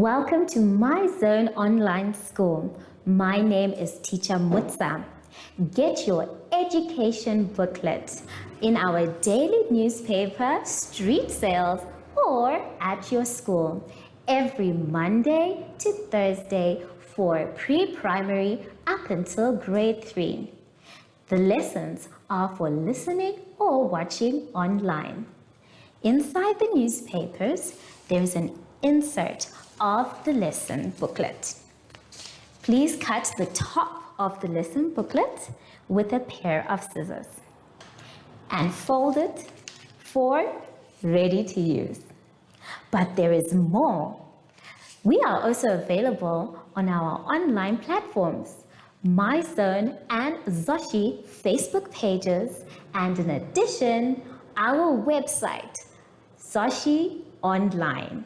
Welcome to My Zone Online School. My name is Teacher Mutsa. Get your education booklet in our daily newspaper, street sales, or at your school every Monday to Thursday for pre-primary up until grade 3. The lessons are for listening or watching online. Inside the newspapers, there is an insert of the lesson booklet. Please cut the top of the lesson booklet with a pair of scissors and fold it for ready to use. But there is more. We are also available on our online platforms, MyZone and Zoshi Facebook pages, and in addition, our website, Zoshi Online.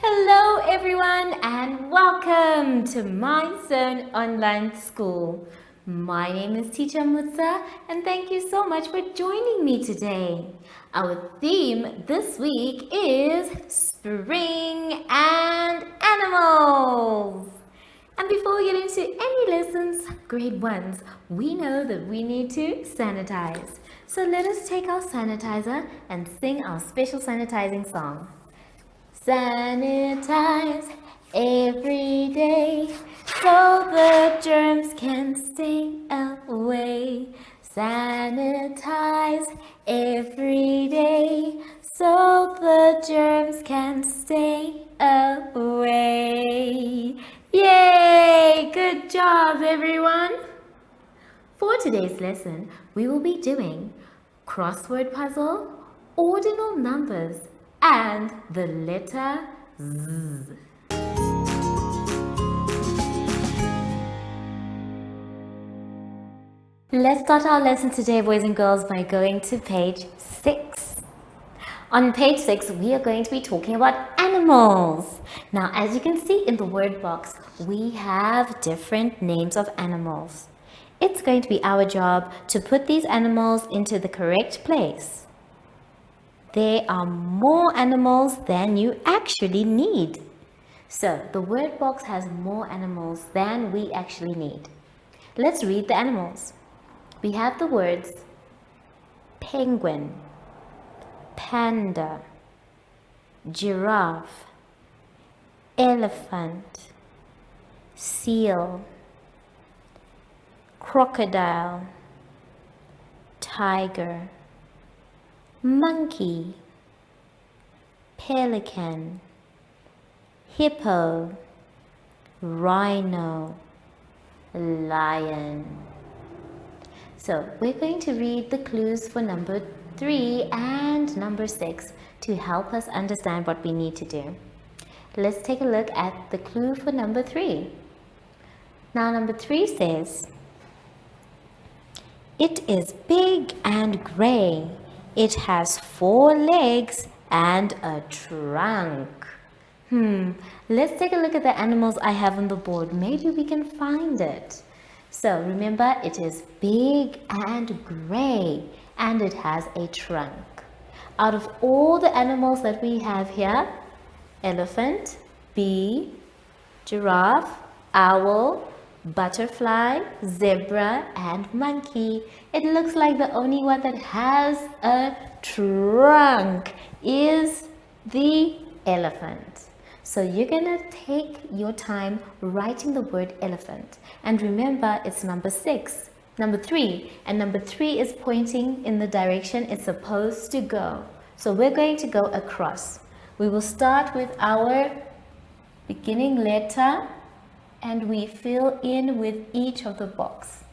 Hello everyone and welcome to My Zone Online School. My name is Teacher Mutsa and thank you so much for joining me today. Our theme this week is spring and animals. And before we get into any lessons, grade 1s, we know that we need to sanitize. So let us take our sanitizer and sing our special sanitizing song. Sanitize every day so the germs can stay away. Sanitize every day so the germs can stay away. Yay! Good job, everyone! For today's lesson, we will be doing crossword puzzle, ordinal numbers, and the letter Z. Let's start our lesson today, boys and girls, by going to page 6. On page 6, we are going to be talking about animals. Now, as you can see in the word box, we have different names of animals. It's going to be our job to put these animals into the correct place. There are more animals than you actually need. So, the word box has more animals than we actually need. Let's read the animals. We have the words penguin, panda, giraffe, elephant, seal, crocodile, tiger, monkey, pelican, hippo, rhino, lion. So we're going to read the clues for number 3 and number 6 to help us understand what we need to do. Let's take a look at the clue for number 3. Now number 3 says, it is big and grey. It has 4 legs and a trunk. Let's take a look at the animals I have on the board. Maybe we can find it. So remember, it is big and grey and it has a trunk. Out of all the animals that we have here, elephant, bee, giraffe, owl, butterfly, zebra, and monkey, it looks like the only one that has a trunk is the elephant. So you're gonna take your time writing the word elephant. And remember, it's number 3, and number 3 is pointing in the direction it's supposed to go. So we're going to go across. We will start with our beginning letter and we fill in with each of the box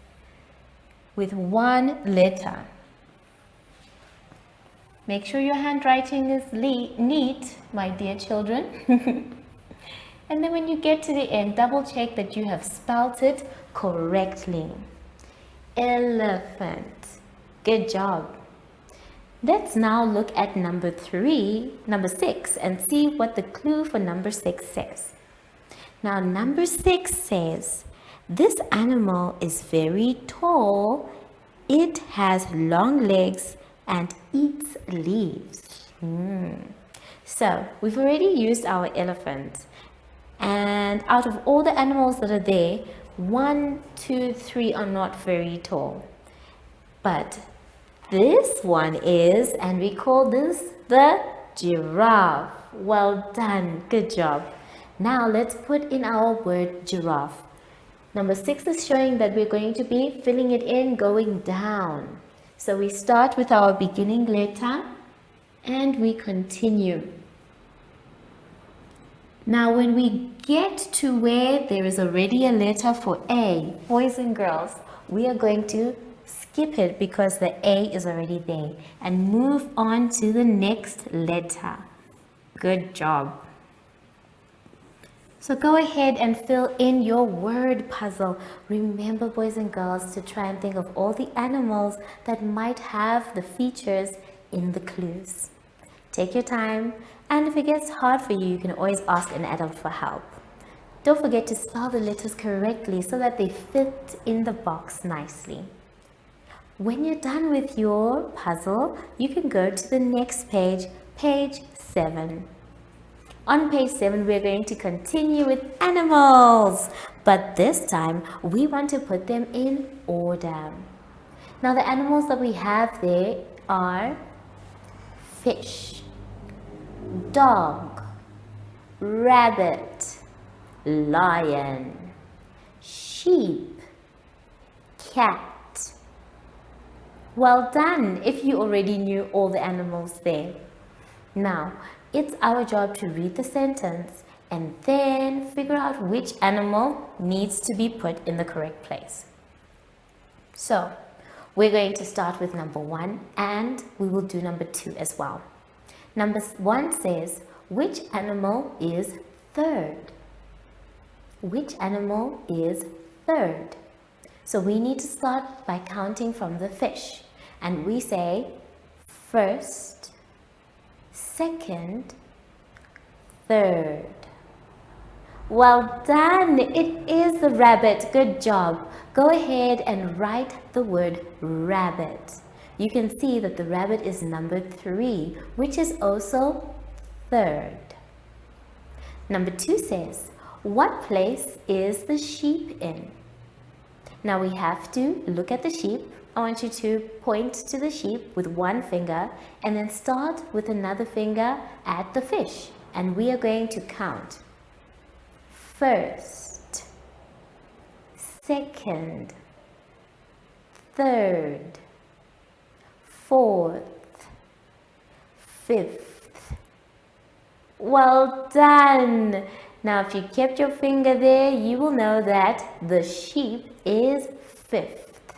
with one letter. Make sure your handwriting is neat, my dear children. And then when you get to the end, double check that you have spelt it correctly. Elephant. Good job. Let's now look at number 6, and see what the clue for number 6 says. Now, number 6 says, This animal is very tall. It has long legs and eats leaves. So, we've already used our elephant. And out of all the animals that are there, 1, 2, 3 are not very tall. But this one is, and we call this the giraffe. Well done, good job. Now let's put in our word giraffe. Number 6 is showing that we're going to be filling it in going down. So we start with our beginning letter and we continue. Now when we get to where there is already a letter for A, boys and girls, we are going to skip it because the A is already there and move on to the next letter. Good job. So go ahead and fill in your word puzzle. Remember, boys and girls, to try and think of all the animals that might have the features in the clues. Take your time, and if it gets hard for you, you can always ask an adult for help. Don't forget to spell the letters correctly so that they fit in the box nicely. When you're done with your puzzle, you can go to the next page, page 7. On page 7, we're going to continue with animals, but this time we want to put them in order. Now the animals that we have there are fish, dog, rabbit, lion, sheep, cat. Well done if you already knew all the animals there. Now, it's our job to read the sentence and then figure out which animal needs to be put in the correct place. So, we're going to start with number 1 and we will do number 2 as well. Number 1 says, which animal is third? Which animal is third? So we need to start by counting from the fish. And we say first, second, third. Well done! It is the rabbit. Good job. Go ahead and write the word rabbit. You can see that the rabbit is number 3, which is also third. Number 2 says, what place is the sheep in? Now we have to look at the sheep. I want you to point to the sheep with one finger and then start with another finger at the fish. And we are going to count. First, second, third, fourth, fifth. Well done! Now if you kept your finger there, you will know that the sheep is fifth.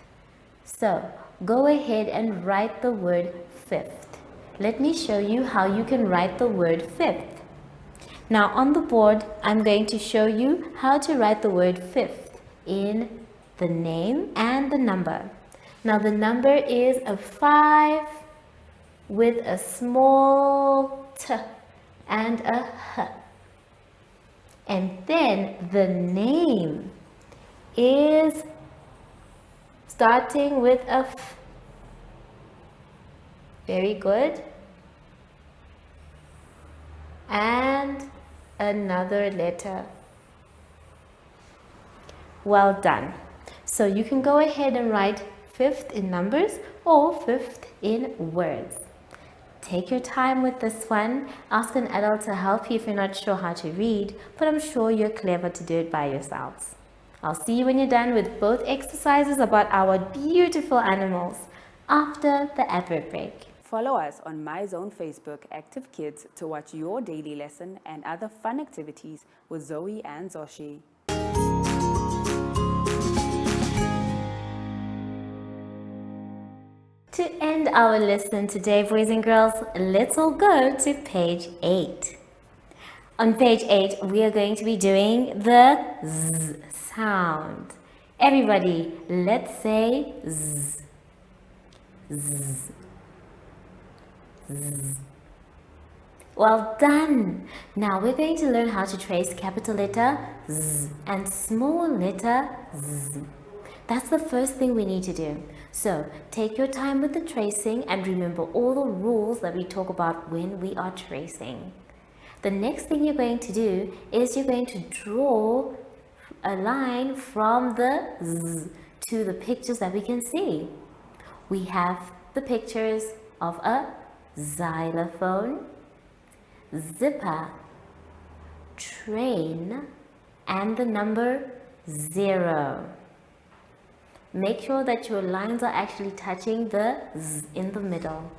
So go ahead and write the word fifth. Let me show you how you can write the word fifth. Now on the board, I'm going to show you how to write the word fifth in the name and the number. Now the number is a 5 with a small t and a h. And then the name is starting with a f. Very good. And another letter. Well done. So you can go ahead and write fifth in numbers or fifth in words. Take your time with this one. Ask an adult to help you if you're not sure how to read, but I'm sure you're clever to do it by yourselves. I'll see you when you're done with both exercises about our beautiful animals after the advert break. Follow us on MyZone Facebook Active Kids to watch your daily lesson and other fun activities with Zoe and Zoshi. To end our lesson today, boys and girls, let's all go to page 8. On page 8, we are going to be doing the Z sound. Everybody, let's say Z. Z. Z. Well done! Now we're going to learn how to trace capital letter Z and small letter Z. That's the first thing we need to do. So take your time with the tracing and remember all the rules that we talk about when we are tracing. The next thing you're going to do is you're going to draw a line from the Z to the pictures that we can see. We have the pictures of a xylophone, zipper, train, and the number 0. Make sure that your lines are actually touching the Z in the middle.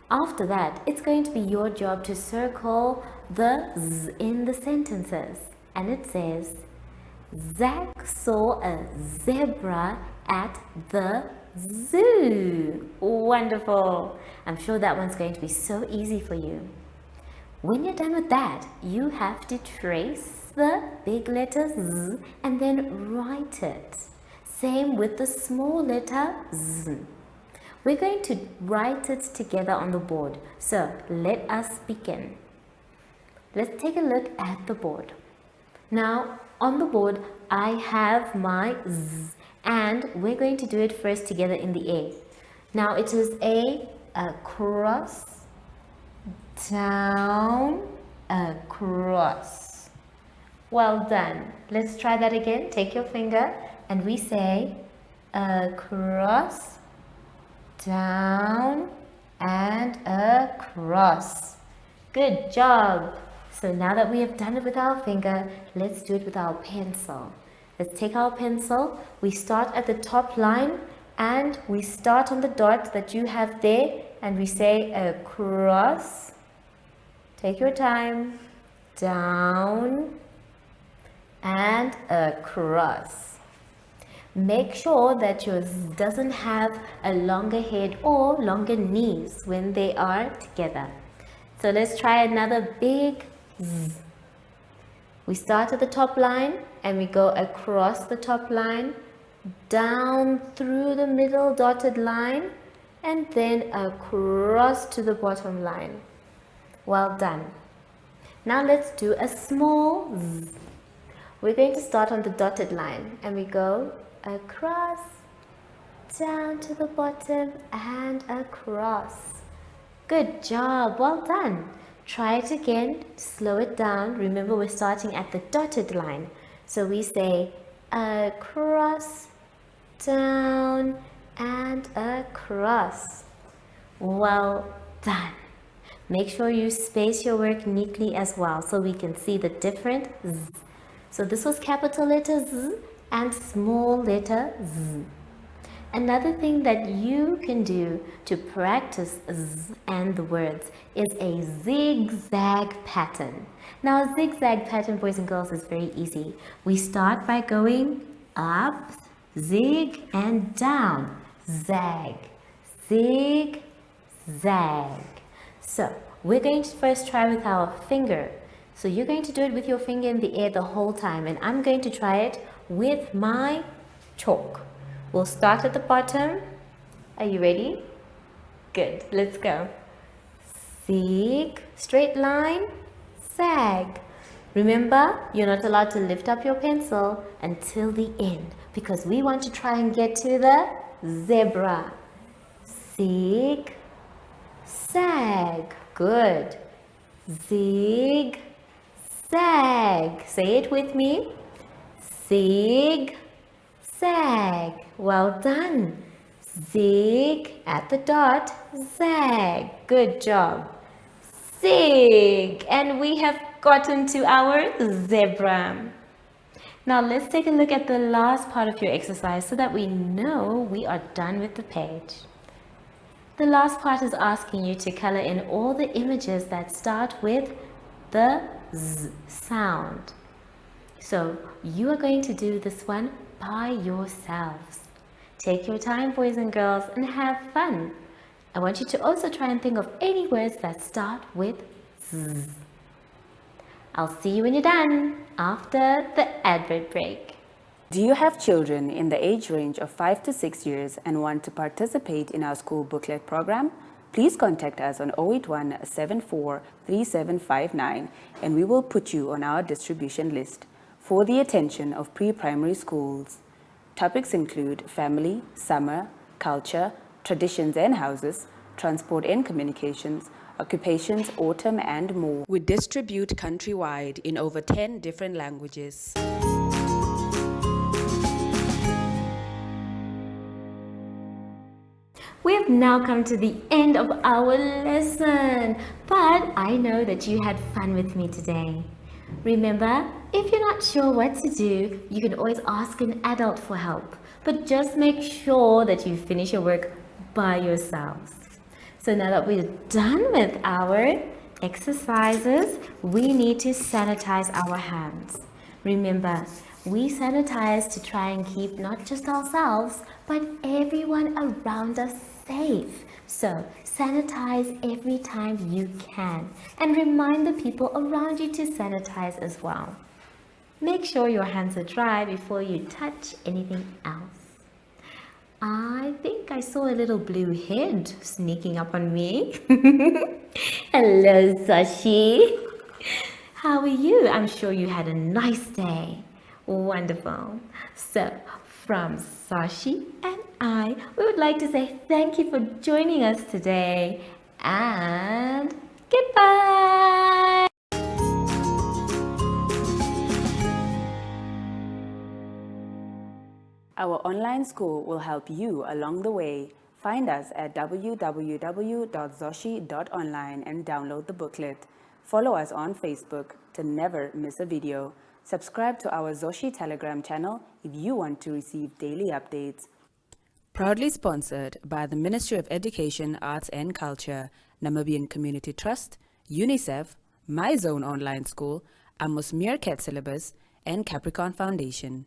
After that, it's going to be your job to circle the Z in the sentences. And it says, Zach saw a zebra at the zoo. Wonderful. I'm sure that one's going to be so easy for you. When you're done with that, you have to trace the big letter Z and then write it. Same with the small letter Z. We're going to write it together on the board. So let us begin. Let's take a look at the board. Now on the board, I have my Z and we're going to do it first together in the A. Now it is a cross, down, across. Well done. Let's try that again. Take your finger and we say across, down, and across. Good job. So now that we have done it with our finger, let's do it with our pencil. Let's take our pencil. We start at the top line and we start on the dot that you have there and we say across. Take your time. Down and across. Make sure that yours doesn't have a longer head or longer knees when they are together. So let's try another big Z. We start at the top line and we go across the top line, down through the middle dotted line, and then across to the bottom line. Well done. Now let's do a small Z. We're going to start on the dotted line and we go across, down to the bottom and across. Good job, well done. Try it again, slow it down. Remember we're starting at the dotted line. So we say across, down and across. Well done. Make sure you space your work neatly as well so we can see the different Z. So this was capital letter Z and small letter Z. Another thing that you can do to practice Z and the words is a zigzag pattern. Now a zigzag pattern, boys and girls, is very easy. We start by going up, zig, and down. Zag, zig, zag. So we're going to first try with our finger. So you're going to do it with your finger in the air the whole time, and I'm going to try it with my chalk. We'll start at the bottom. Are you ready? Good, let's go. Zig, straight line, zag. Remember, you're not allowed to lift up your pencil until the end because we want to try and get to the zebra. Zig, zag. Good. Zig, zag. Say it with me. Zig, zag. Well done. Zig at the dot, zag. Good job. Zig. And we have gotten to our zebra. Now let's take a look at the last part of your exercise so that we know we are done with the page. The last part is asking you to color in all the images that start with the Z sound. So you are going to do this one by yourselves. Take your time, boys and girls, and have fun. I want you to also try and think of any words that start with Z. I'll see you when you're done after the advert break. Do you have children in the age range of 5 to 6 years and want to participate in our school booklet program? please contact us on 081 74 3759 and we will put you on our distribution list for the attention of pre-primary schools. Topics include family, summer, culture, traditions and houses, transport and communications, occupations, autumn, and more. We distribute countrywide in over 10 different languages. We have now come to the end of our lesson, but I know that you had fun with me today. Remember, if you're not sure what to do, you can always ask an adult for help, but just make sure that you finish your work by yourselves. So now that we're done with our exercises, we need to sanitize our hands. Remember, we sanitize to try and keep not just ourselves, but everyone around us safe. So sanitize every time you can and remind the people around you to sanitize as well. Make sure your hands are dry before you touch anything else. I think I saw a little blue head sneaking up on me. Hello, Sashi. How are you? I'm sure you had a nice day. Wonderful. So, from Sashi and I, we would like to say thank you for joining us today and goodbye. Our online school will help you along the way. Find us at www.zoshi.online and download the booklet. Follow us on Facebook to never miss a video. Subscribe to our Zoshi Telegram channel if you want to receive daily updates. Proudly sponsored by the Ministry of Education, Arts and Culture, Namibian Community Trust, UNICEF, My Zone Online School, Amos Meerkat Syllabus, and Capricorn Foundation.